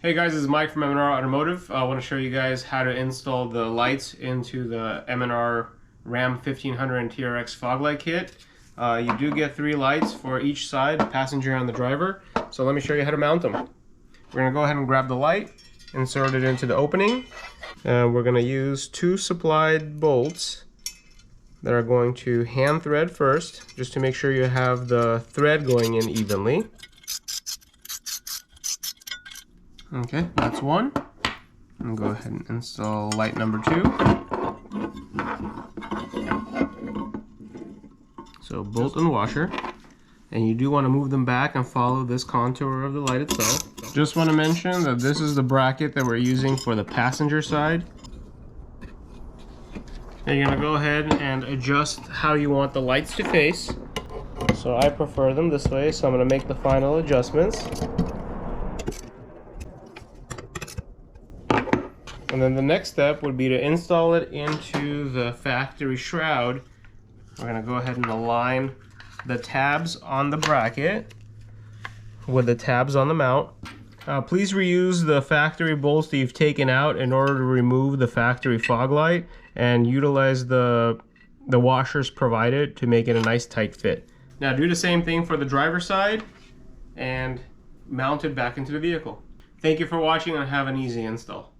Hey guys, this is Mike from M&R Automotive. I want to show you guys how to install the lights into the M&R Ram 1500 and TRX Fog Light Kit. You do get 3 lights for each side, the passenger and the driver. So let me show you how to mount them. We're going to go ahead and grab the light, insert it into the opening, and we're going to use 2 supplied bolts that are going to hand thread first, just to make sure you have the thread going in evenly. Okay, that's one. And go ahead and install light number 2. So bolt and washer. And you do want to move them back and follow this contour of the light itself. Just want to mention that this is the bracket that we're using for the passenger side. And you're going to go ahead and adjust how you want the lights to face. So I prefer them this way, so I'm going to make the final adjustments. And then the next step would be to install it into the factory shroud. We're going to go ahead and align the tabs on the bracket with the tabs on the mount. Please reuse the factory bolts that you've taken out in order to remove the factory fog light, and utilize the washers provided to make it a nice tight fit. Now do the same thing for the driver's side and mount it back into the vehicle. Thank you for watching and have an easy install.